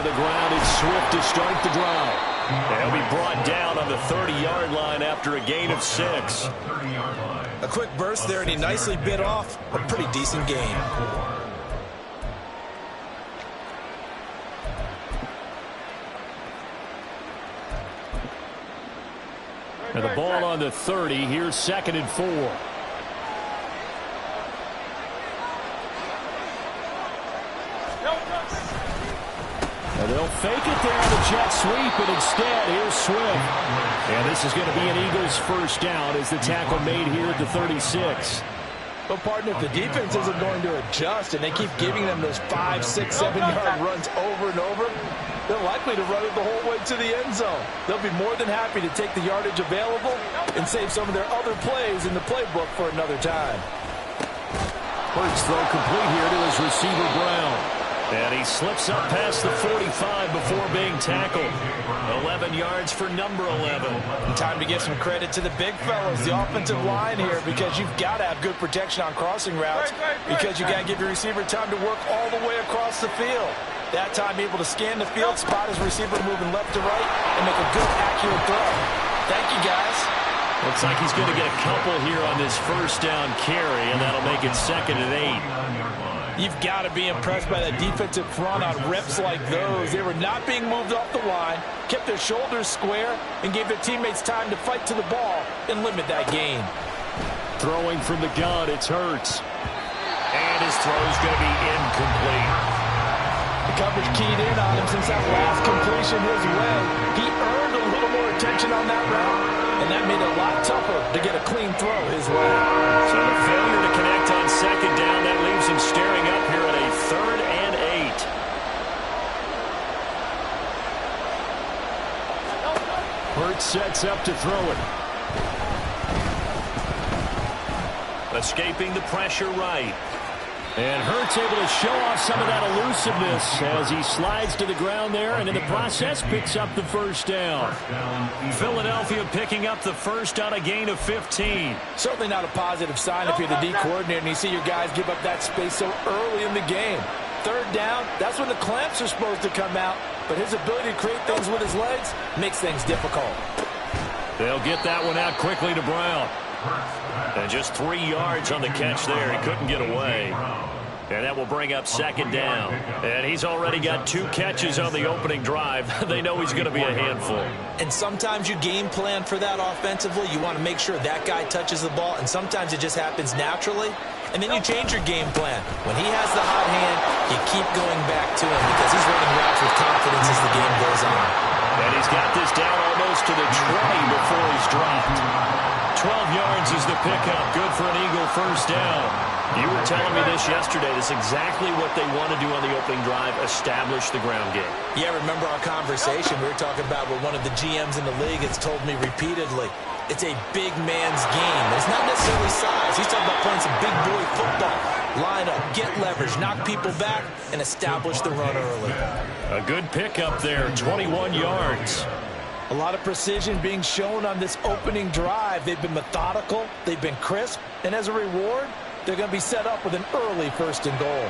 on the ground. It's Swift to start the drive. They'll be brought down on the 30-yard line after a gain of 6. A quick burst there, and he nicely bit off a pretty decent gain. And the ball on the 30. Here's 2nd and 4. And they'll fake it there on the jet sweep, and instead, here's Swift. And this is going to be an Eagles first down as the tackle made here at the 36. But, partner, if the defense isn't going to adjust and they keep giving them those 5, 6, 7-yard runs over and over, they're likely to run it the whole way to the end zone. They'll be more than happy to take the yardage available and save some of their other plays in the playbook for another time. First throw complete here to his receiver, Brown. And he slips up past the 45 before being tackled. 11 yards for number 11. And time to give some credit to the big fellas, the offensive line here, because you've got to have good protection on crossing routes, because you got to give your receiver time to work all the way across the field. That time able to scan the field, spot his receiver moving left to right, and make a good, accurate throw. Thank you, guys. Looks like he's going to get a couple here on this first down carry, and that'll make it 2nd and 8. You've got to be impressed by that defensive front on reps like those. They were not being moved off the line, kept their shoulders square, and gave their teammates time to fight to the ball and limit that gain. Throwing from the gun, it's Hurts. And his throw's going to be incomplete. The coverage keyed in on him since that last completion his way. He earned a little more attention on that route, and that made it a lot tougher to get a clean throw his way. So the failure to connect on 2nd down, that leaves him staring up here at a 3rd and 8. Hurts sets up to throw it. Escaping the pressure right. And Hurts able to show off some of that elusiveness as he slides to the ground there, and in the process picks up the first down. Philadelphia picking up the first on a gain of 15. Certainly not a positive sign if you're the D coordinator and you see your guys give up that space so early in the game. 3rd down, that's when the clamps are supposed to come out, but his ability to create things with his legs makes things difficult. They'll get that one out quickly to Brown. And just 3 yards on the catch there. He couldn't get away. And that will bring up 2nd down. And he's already got 2 catches on the opening drive. They know he's going to be a handful. And sometimes you game plan for that offensively. You want to make sure that guy touches the ball. And sometimes it just happens naturally. And then you change your game plan. When he has the hot hand, you keep going back to him because he's running routes with confidence as the game goes on. And he's got this down almost to the 20 before he's dropped. 12 yards is the pickup. Good for an Eagle first down. You were telling me this yesterday. This is exactly what they want to do on the opening drive, establish the ground game. Yeah, remember our conversation. We were talking about what one of the GMs in the league has told me repeatedly. It's a big man's game. It's not necessarily size. He's talking about playing some big boy football. Line up, get leverage, knock people back, and establish the run early. A good pickup there, 21 yards. A lot of precision being shown on this opening drive. They've been methodical, they've been crisp, and as a reward, they're going to be set up with an early 1st and goal.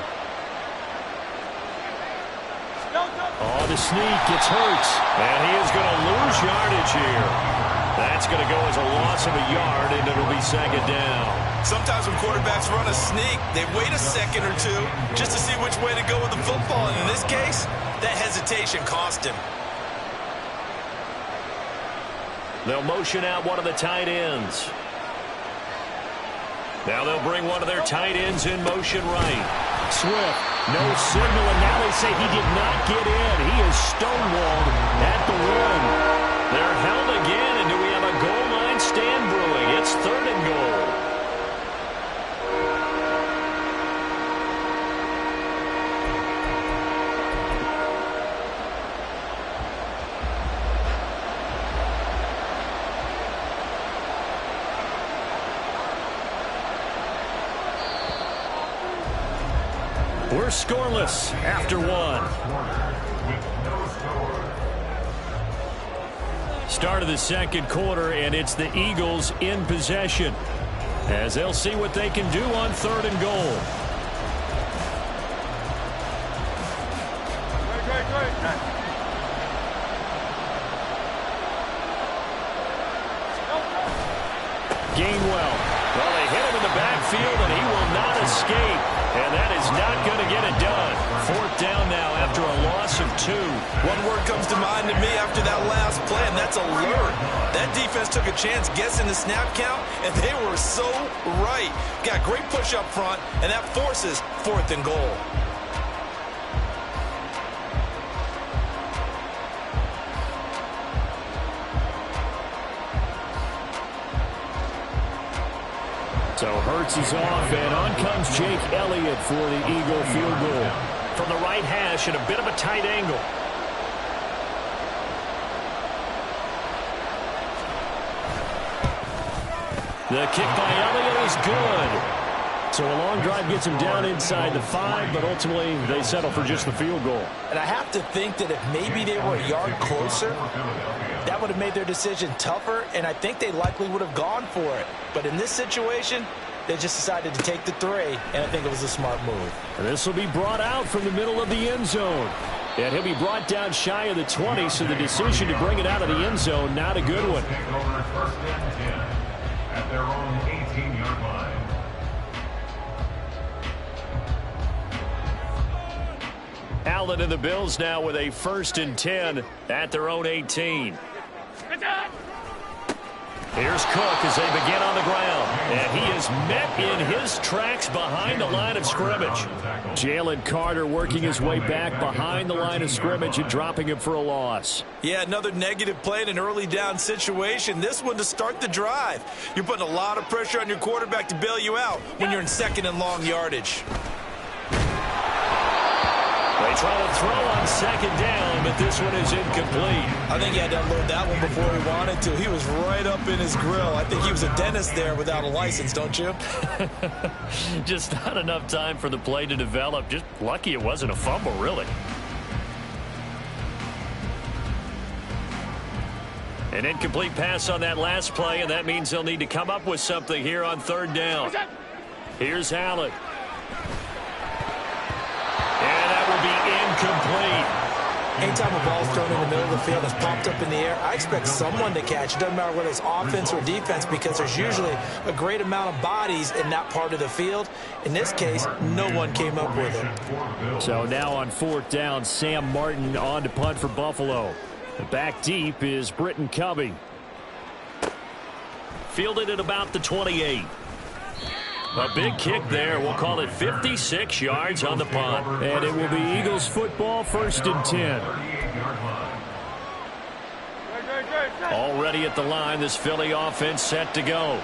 Oh, the sneak gets Hurts, and he is going to lose yardage here. That's going to go as a loss of a yard, and it'll be 2nd down. Sometimes when quarterbacks run a sneak, they wait a second or two just to see which way to go with the football. And in this case, that hesitation cost him. They'll motion out one of the tight ends. Now they'll bring one of their tight ends in motion right. Swift, no signal, and now they say he did not get in. He is stonewalled at the rim. They're held again, and do we have a goal line stand brewing? It's 3rd and goal. We're scoreless after 1. Start of the 2nd quarter, and it's the Eagles in possession as they'll see what they can do on 3rd and goal. Great. Gainwell. Well, they hit him in the backfield, and he will not escape. And that is not going to get it done. Fourth down now after a loss of 2. One word comes to mind to me after that last play, and that's alert. That defense took a chance guessing the snap count, and they were so right. Got great push up front, and that forces 4th and goal. So Hurts is off, and on comes Jake Elliott for the Eagle field goal. From the right hash at a bit of a tight angle. The kick by Elliott is good. So a long drive gets him down inside the 5, but ultimately they settle for just the field goal. And I have to think that if maybe they were a yard closer, that would have made their decision tougher, and I think they likely would have gone for it. But in this situation, they just decided to take the 3, and I think it was a smart move. And this will be brought out from the middle of the end zone. And he'll be brought down shy of the 20, so the decision to bring it out of the end zone, not a good one. At their own 18-yard line. Allen and the Bills now with a 1st and 10 at their own 18. Here's Cook as they begin on the ground. And he is met in his tracks behind the line of scrimmage. Jalen Carter working his way back behind the line of scrimmage and dropping him for a loss. Yeah, another negative play in an early down situation. This one to start the drive. You're putting a lot of pressure on your quarterback to bail you out when you're in 2nd and long yardage. They try to throw on 2nd down, but this one is incomplete. I think he had to unload that one before he wanted to. He was right up in his grill. I think he was a dentist there without a license, don't you? Just not enough time for the play to develop. Just lucky it wasn't a fumble, really. An incomplete pass on that last play, and that means they'll need to come up with something here on 3rd down. Here's Allen. And that will be incomplete. Anytime a ball's thrown in the middle of the field, it's popped up in the air, I expect someone to catch. It doesn't matter whether it's offense or defense, because there's usually a great amount of bodies in that part of the field. In this case, no one came up with it. So now on 4th down, Sam Martin on to punt for Buffalo. Back deep is Britton Covey. Fielded at about the 28. A big kick there. We'll call it 56 yards on the punt. And it will be Eagles football, 1st and 10. Already at the line, this Philly offense set to go.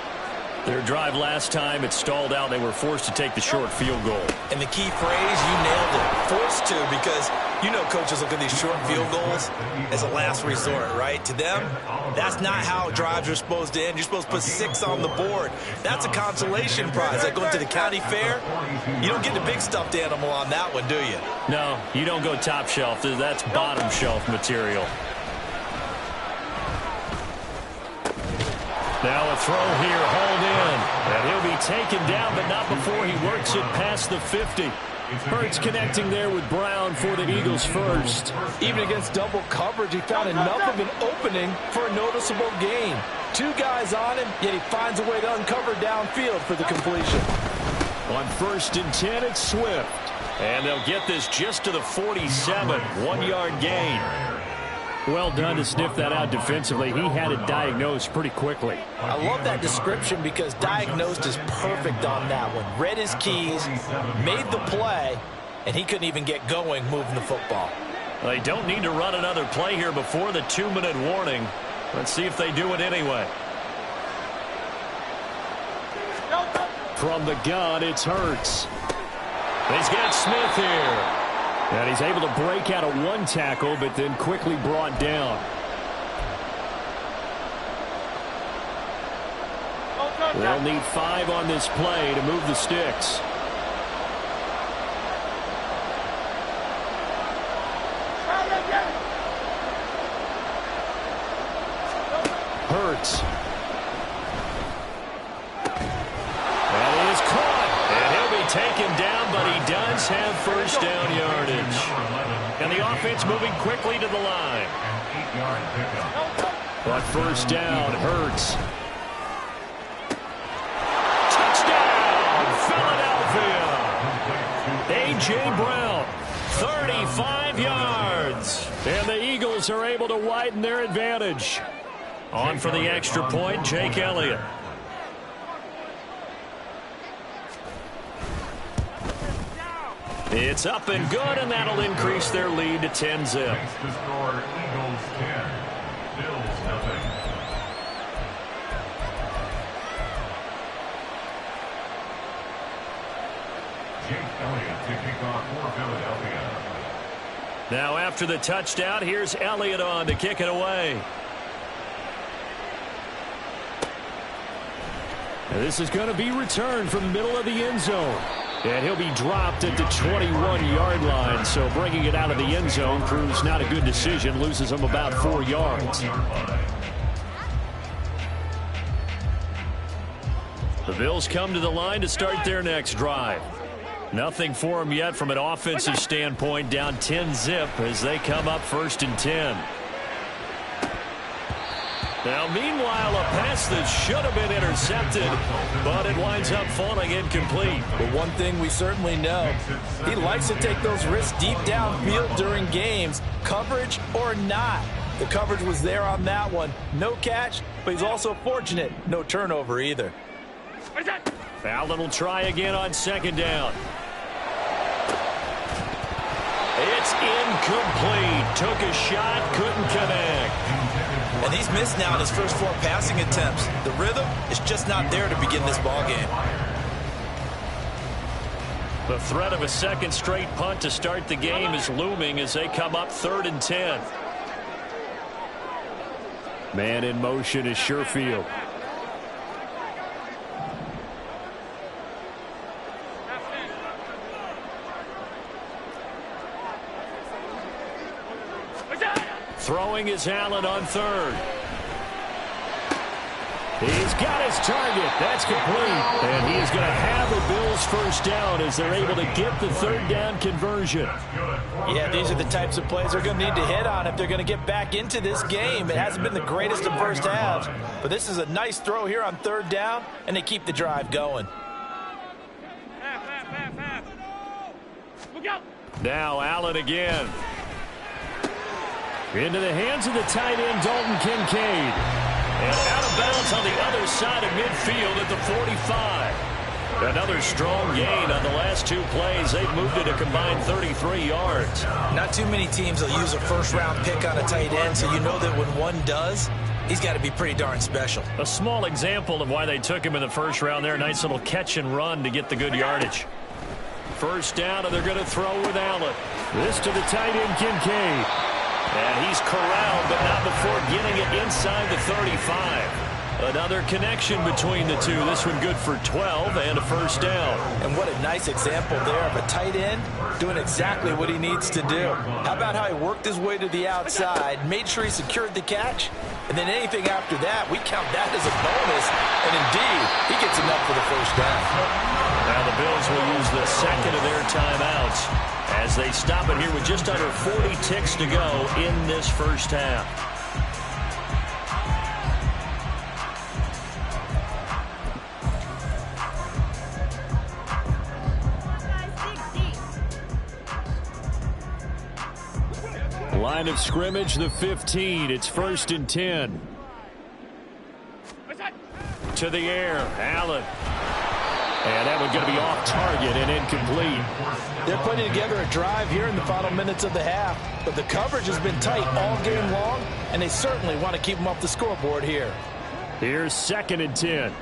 Their drive last time, it stalled out. They were forced to take the short field goal. And the key phrase, you nailed it. Forced to, because you know coaches look at these short field goals as a last resort, right? To them, that's not how drives are supposed to end. You're supposed to put 6 on the board. That's a consolation prize. Like going to the county fair, you don't get the big stuffed animal on that one, do you? No, you don't go top shelf. That's bottom shelf material. Now a throw here, hauled in. And he'll be taken down, but not before he works it past the 50. Hurts connecting there with Brown for the Eagles first. Even against double coverage, he found enough of an opening for a noticeable gain. 2 guys on him, yet he finds a way to uncover downfield for the completion. On 1st and 10, it's Swift. And they'll get this just to the 47, 1-yard gain. Well done to sniff that out defensively. He had it diagnosed pretty quickly. I love that description because diagnosed is perfect on that one. Read his keys, made the play, and he couldn't even get going moving the football. They don't need to run another play here before the 2-minute warning. Let's see if they do it anyway. From the gun, it's Hurts. He's got Smith here. And he's able to break out of 1 tackle, but then quickly brought down. They'll need 5 on this play to move the sticks. Hurts. And he is caught. And he'll be taken down, but he does have 1st down yardage. And And the offense moving quickly to the line. An 8-yard pickup. But first down hurts. Touchdown, Philadelphia. A.J. Brown, 35 yards. And the Eagles are able to widen their advantage. On for the extra point, Jake Elliott. It's up and good, and that'll increase their lead to 10-zip. Makes the score Eagles 10, Bills nothing. Jake Elliott to kick off for Philadelphia. Now after the touchdown, here's Elliott on to kick it away. And this is going to be returned from the middle of the end zone. And he'll be dropped at the 21-yard line. So bringing it out of the end zone proves not a good decision. Loses him about 4 yards. The Bills come to the line to start their next drive. Nothing for them yet from an offensive standpoint. Down 10-zip as they come up 1st and 10. Now, meanwhile, a pass that should have been intercepted, but it winds up falling incomplete. But one thing we certainly know, he likes to take those risks deep downfield during games, coverage or not. The coverage was there on that one. No catch, but he's also fortunate. No turnover either. Allen will try again on 2nd down. It's incomplete. Took a shot, couldn't connect. And he's missed now in his first 4 passing attempts. The rhythm is just not there to begin this ball game. The threat of a second straight punt to start the game is looming as they come up 3rd and 10. Man in motion is Sherfield. Throwing is Allen on 3rd. He's got his target. That's complete. And he is going to have the Bills first down as they're able to get the 3rd down conversion. Yeah, these are the types of plays they're going to need to hit on if they're going to get back into this game. It hasn't been the greatest of first halves, but this is a nice throw here on 3rd down, and they keep the drive going. Now Allen again. Into the hands of the tight end, Dalton Kincaid. And out of bounds on the other side of midfield at the 45. Another strong gain on the last 2 plays. They've moved it a combined 33 yards. Not too many teams will use a first-round pick on a tight end, so you know that when one does, he's got to be pretty darn special. A small example of why they took him in the 1st round there. Nice little catch and run to get the good yardage. First down, and they're going to throw with Allen. This to the tight end, Kincaid. And he's corralled, but not before getting it inside the 35. Another connection between the two. This one good for 12 and a first down. And what a nice example there of a tight end doing exactly what he needs to do. How about how he worked his way to the outside, made sure he secured the catch, and then anything after that, we count that as a bonus. And indeed, he gets enough for the first down. Now the Bills will use the 2nd of their timeouts as they stop it here with just under 40 ticks to go in this first half. Line of scrimmage, the 15. It's 1st and 10. To the air, Allen. And that one's going to be off target and incomplete. They're putting together a drive here in the final minutes of the half, but the coverage has been tight all game long, and they certainly want to keep them off the scoreboard here. Here's 2nd and 10.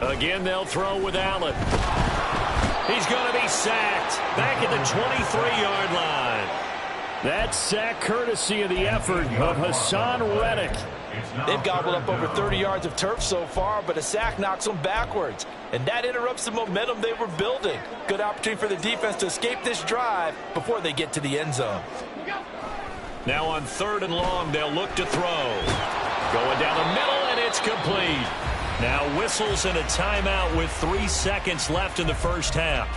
Again, they'll throw with Allen. He's going to be sacked back at the 23-yard line. That sack courtesy of the effort of Hassan Reddick. They've gobbled up over 30 yards of turf so far, but a sack knocks them backwards. And that interrupts the momentum they were building. Good opportunity for the defense to escape this drive before they get to the end zone. Now on 3rd and long, they'll look to throw. Going down the middle, and it's complete. Now whistles and a timeout with 3 seconds left in the first half.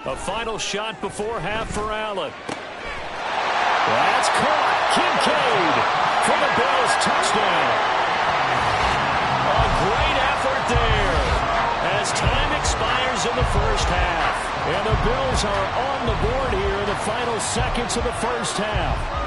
A final shot before half for Allen. That's caught. Kincaid for the Bills. Touchdown. A great effort there as time expires in the first half. And the Bills are on the board here in the final seconds of the first half.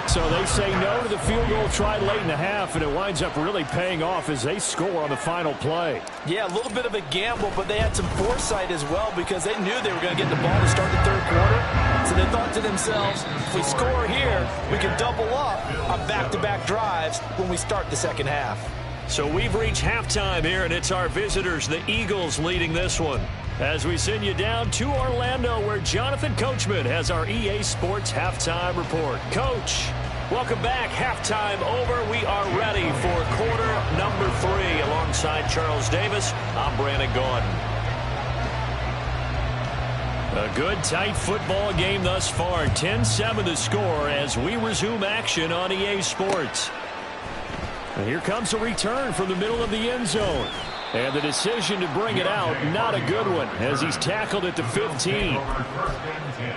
So they say no to the field goal try late in the half, and it winds up really paying off as they score on the final play. Yeah, a little bit of a gamble, but they had some foresight as well because they knew they were going to get the ball to start the third quarter. So they thought to themselves, if we score here, we can double up on back-to-back drives when we start the second half. So we've reached halftime here, and it's our visitors, the Eagles, leading this one. As we send you down to Orlando, where Jonathan Coachman has our EA Sports Halftime Report. Coach, welcome back. Halftime over. We are ready for quarter number 3. Alongside Charles Davis, I'm Brandon Gaudin. A good, tight football game thus far. 10-7 the score as we resume action on EA Sports. And here comes a return from the middle of the end zone. And the decision to bring it out, not a good one, as he's tackled at the 15. First and 10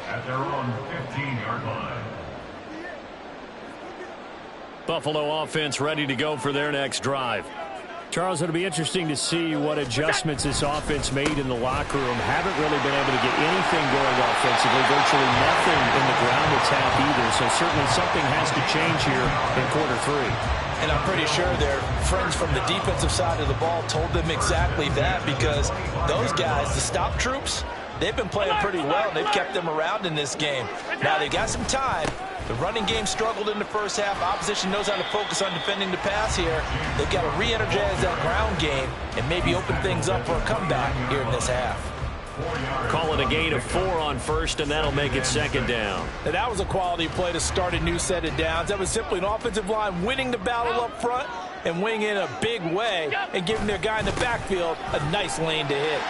at their own 15-yard line. Buffalo offense ready to go for their next drive. Charles, it'll be interesting to see what adjustments this offense made in the locker room. Haven't really been able to get anything going offensively, virtually nothing in the ground attack either. So certainly something has to change here in quarter 3. And I'm pretty sure their friends from the defensive side of the ball told them exactly that, because those guys, the stop troops, they've been playing pretty well. They've kept them around in this game. Now they've got some time. The running game struggled in the first half. Opposition knows how to focus on defending the pass here. They've got to re-energize that ground game and maybe open things up for a comeback here in this half. Call it a gain of 4 on first, and that'll make it second down. Now, that was a quality play to start a new set of downs. That was simply an offensive line winning the battle up front and winning in a big way and giving their guy in the backfield a nice lane to hit.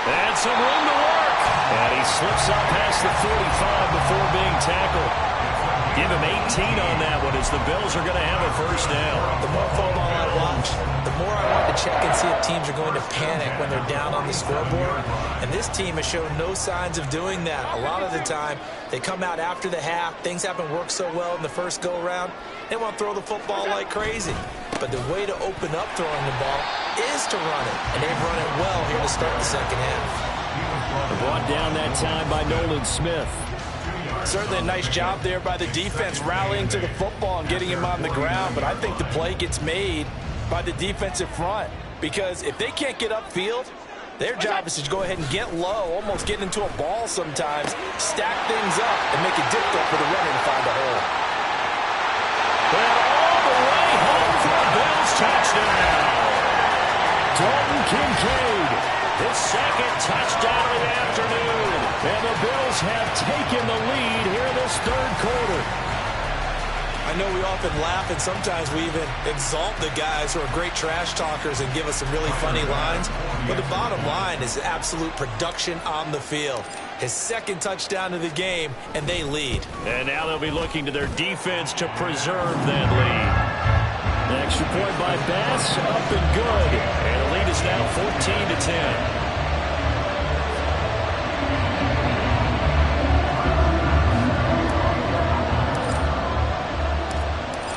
And some room to work. And he slips up past the 45 before being tackled. Give him 18 on that one as the Bills are going to have a first down. The more football I watch, the more I want to check and see if teams are going to panic when they're down on the scoreboard. And this team has shown no signs of doing that. A lot of the time, they come out after the half. Things haven't worked so well in the first go-around. They want to throw the football like crazy. But the way to open up throwing the ball is to run it. And they've run it well here to start the second half. Brought down that time by Nolan Smith. Certainly a nice job there by the defense rallying to the football and getting him on the ground. But I think the play gets made by the defensive front, because if they can't get upfield, their job is to go ahead and get low, almost get into a ball sometimes, stack things up, and make it difficult for the runner to find a hole. And all the way home for a Bills touchdown. Dalton Kincaid, his second touchdown of the afternoon. And the Bills have taken the lead here in this third quarter. I know we often laugh, and sometimes we even exalt the guys who are great trash talkers and give us some really funny lines. But the bottom line is absolute production on the field. His second touchdown of the game, and they lead. And now they'll be looking to their defense to preserve that lead. The extra point by Bass, up and good. And the lead is now 14-10.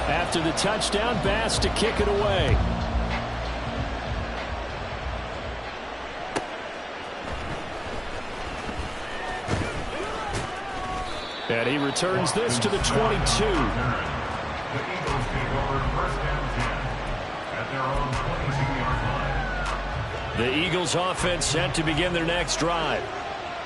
After the touchdown, Bass to kick it away. And he returns this to the 22. The Eagles take over first and 10 at their own 22-yard line. The Eagles offense set to begin their next drive.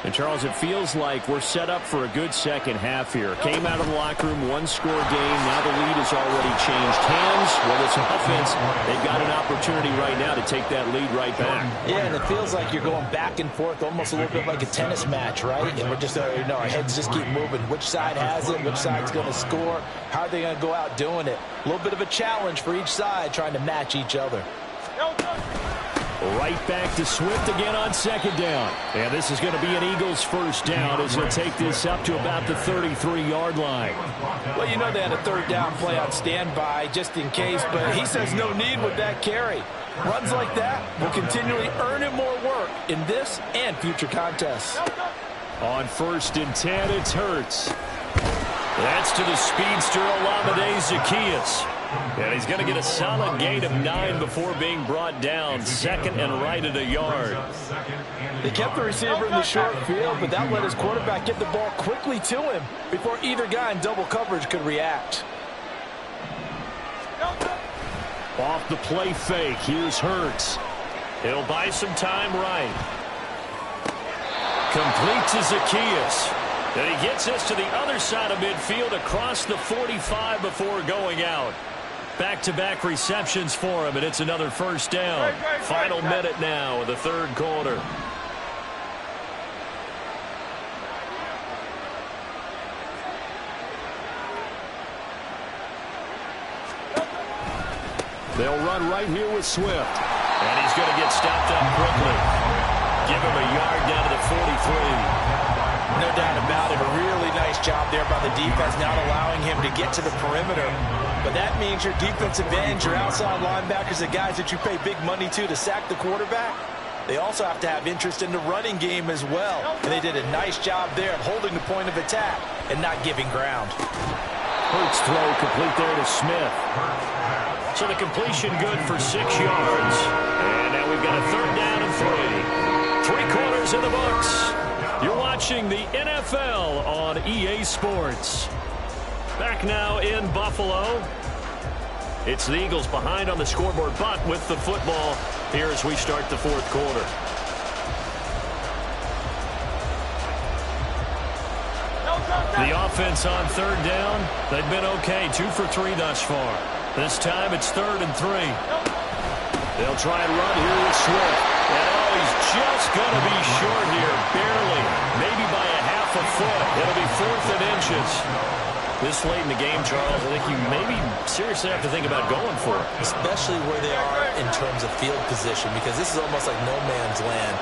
And, Charles, it feels like we're set up for a good second half here. Came out of the locker room, one-score game. Now the lead has already changed hands. Well, this offense, they've got an opportunity right now to take that lead right back. Yeah, and it feels like you're going back and forth, almost a little bit like a tennis match, right? And we're just, our heads just keep moving. Which side has it? Which side's going to score? How are they going to go out doing it? A little bit of a challenge for each side, trying to match each other. Right back to Swift again on second down. And this is going to be an Eagles first down as he'll take this up to about the 33-yard line. Well, you know they had a third down play on standby just in case, but he says no need with that carry. Runs like that will continually earn him more work in this and future contests. On 1st and 10, it's Hurts. That's to the speedster, Olamide Zaccheaus. And he's going to get a solid gain of 9 before being brought down. 2nd and right at a yard. They kept the receiver in the short field, but that let his quarterback get the ball quickly to him before either guy in double coverage could react. Off the play fake, here's Hurts. He'll buy some time right. Complete to Zaccheaus. And he gets us to the other side of midfield across the 45 before going out. Back-to-back receptions for him, and it's another 1st down. Final minute now of the 3rd quarter. They'll run right here with Swift. And he's going to get stopped up quickly. Give him a yard down to the 43. No doubt about it. A really nice job there by the defense, not allowing him to get to the perimeter. But that means your defensive ends, your outside linebackers, the guys that you pay big money to sack the quarterback, they also have to have interest in the running game as well. And they did a nice job there of holding the point of attack and not giving ground. Hurts throw complete there to Smith. So the completion good for 6 yards. And now we've got a 3rd down and 3. 3 quarters in the books. You're watching the NFL on EA Sports. Back now in Buffalo. It's the Eagles behind on the scoreboard, but with the football here as we start the 4th quarter. The offense on 3rd down, they've been okay. 2 for 3 thus far. This time it's 3rd and 3. They'll try and run here with Swift. And he's just going to be short here, barely, maybe by a half a foot. It'll be 4th and inches. This late in the game, Charles, I think you maybe seriously have to think about going for it. Especially where they are in terms of field position, because this is almost like no man's land.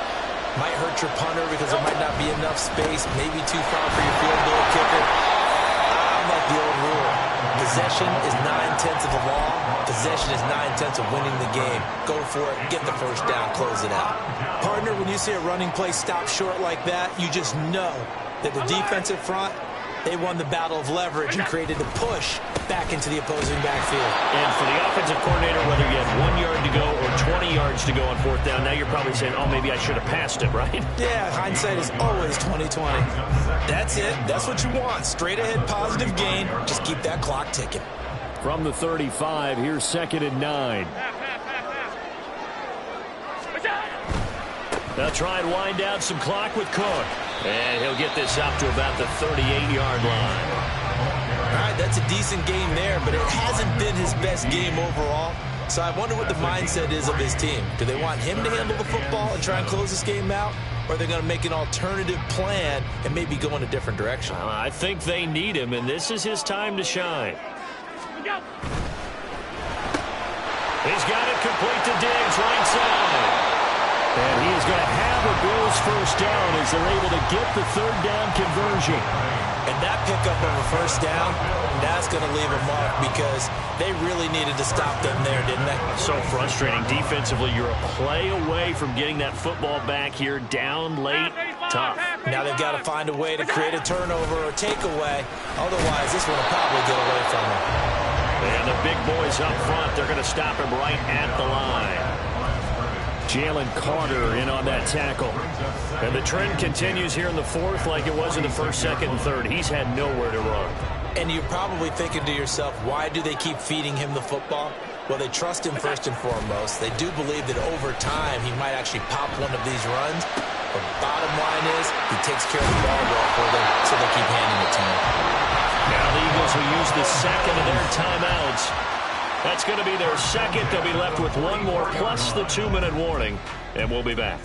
Might hurt your punter because there might not be enough space, maybe too far for your field goal kicker. I'm like the old rule. Possession is 9/10 of the law. Possession is 9/10 of winning the game. Go for it, get the 1st down, close it out. Partner, when you see a running play stop short like that, you just know that the defensive front, they won the battle of leverage and created the push back into the opposing backfield. And for the offensive coordinator, whether you have 1 yard to go or 20 yards to go on 4th down, now you're probably saying, oh, maybe I should have passed it, right? Yeah, hindsight is always 20/20. That's it. That's what you want. Straight ahead positive gain. Just keep that clock ticking. From the 35, here's 2nd and 9. They'll try and wind down some clock with Cook. And he'll get this up to about the 38-yard line. All right, that's a decent game there, but it hasn't been his best game overall. So I wonder what the mindset is of his team. Do they want him to handle the football and try and close this game out? Or are they going to make an alternative plan and maybe go in a different direction? I think they need him, and this is his time to shine. He's got it complete to Diggs, right side. And he is going to have a Bills 1st down as they're able to get the 3rd down conversion. And that pickup of a 1st down, that's going to leave a mark because they really needed to stop them there, didn't they? So frustrating. Defensively, you're a play away from getting that football back here down late. Tough. Now they've got to find a way to create a turnover or takeaway. Otherwise, this one will probably get away from them. And the big boys up front, they're going to stop him right at the line. Jalen Carter in on that tackle. And the trend continues here in the 4th like it was in the 1st, 2nd, and 3rd. He's had nowhere to run. And you're probably thinking to yourself, why do they keep feeding him the football? Well, they trust him first and foremost. They do believe that over time he might actually pop one of these runs. But bottom line is he takes care of the ball well for them, so they keep handing it to him. Now the Eagles will use the 2nd of their timeouts. That's going to be their 2nd. They'll be left with 1 more plus the 2-minute warning. And we'll be back.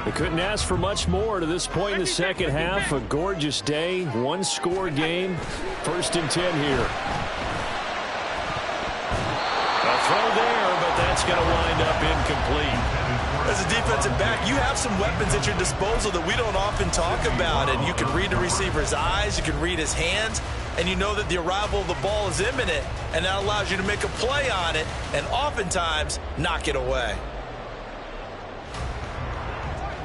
They couldn't ask for much more to this point in the 2nd half. A gorgeous day, 1-score game. 1st and 10 here. A throw there, but that's going to wind up incomplete. As a defensive back, you have some weapons at your disposal that we don't often talk about. And you can read the receiver's eyes, you can read his hands, and you know that the arrival of the ball is imminent, and that allows you to make a play on it and oftentimes knock it away.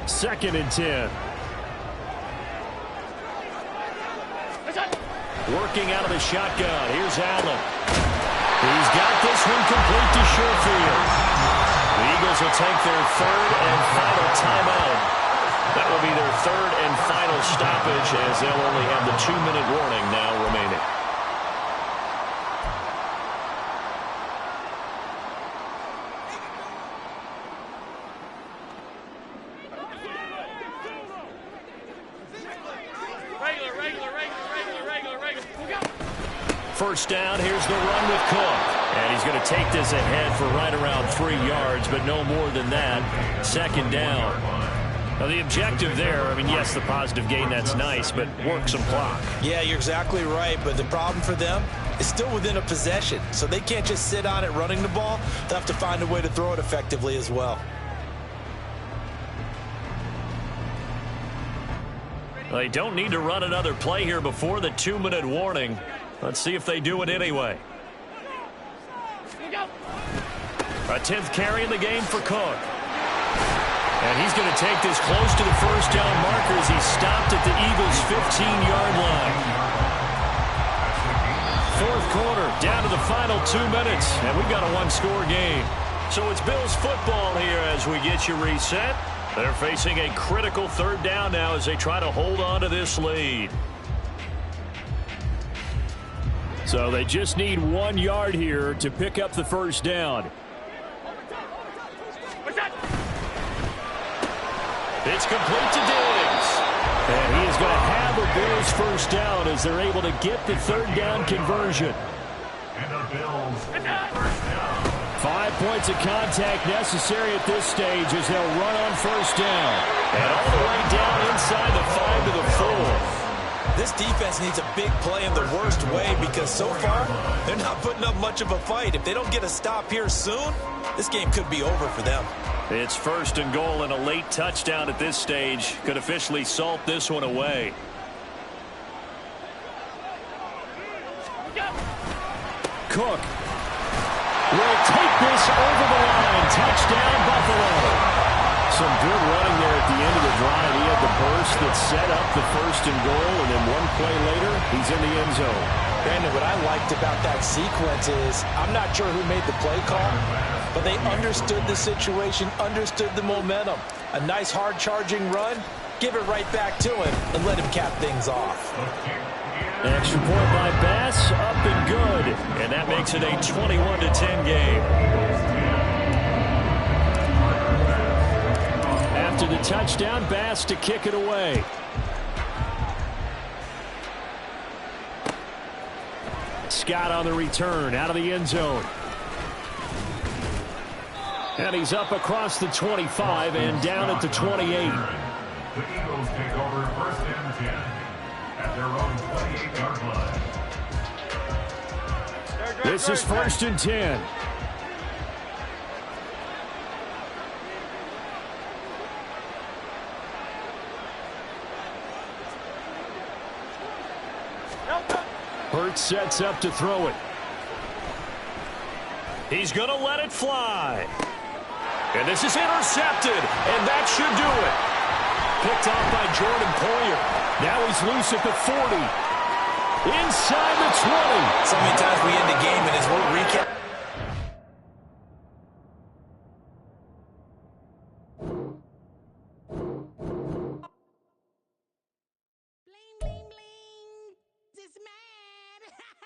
2nd and 10. Working out of the shotgun. Here's Allen. He's got this one complete to short field. The Eagles will take their 3rd and final timeout. That will be their 3rd and final stoppage, as they'll only have the 2-minute warning now remaining. First down, here's the run with Cook. And he's going to take this ahead for right around 3 yards, but no more than that. 2nd down. Now, the objective there, I mean, yes, the positive gain, that's nice, but work some clock. Yeah, you're exactly right, but the problem for them is still within a possession, so they can't just sit on it running the ball. They'll have to find a way to throw it effectively as well. They don't need to run another play here before the 2-minute warning. Let's see if they do it anyway. A 10th carry in the game for Cook. And he's going to take this close to the first down marker as he stopped at the Eagles' 15-yard line. 4th quarter, down to the final 2 minutes, and we've got a 1-score game. So it's Bills football here as we get you reset. They're facing a critical 3rd down now as they try to hold on to this lead. So they just need 1 yard here to pick up the first down. It's complete to Diggs. And he is going to have a Bills first down as they're able to get the 3rd down conversion. And the Bills first down. 5 points of contact necessary at this stage as they'll run on first down. And all the way down inside the 5 to the 4. This defense needs a big play in the worst way because so far they're not putting up much of a fight. If they don't get a stop here soon, this game could be over for them. It's 1st and goal, and a late touchdown at this stage could officially salt this one away. Cook will take this over the line. Touchdown, Buffalo. Some good running there at the end of the drive. He had the burst that set up the 1st and goal, and then 1 play later, he's in the end zone. Brandon, what I liked about that sequence is I'm not sure who made the play call, but they understood the situation, understood the momentum. A nice hard-charging run, give it right back to him, and let him cap things off. Extra point by Bass, up and good. And that makes it a 21-10 game. After the touchdown, Bass to kick it away. Scott on the return, out of the end zone. And he's up across the 25 and down at the 28. The Eagles take over 1st and 10 at their own 28-yard line. This is 1st and 10. Hurts sets up to throw it. He's going to let it fly. And this is intercepted, and that should do it. Picked off by Jordan Poyer. Now he's loose at the 40. Inside the 20. So many times we end the game and as we're recapping.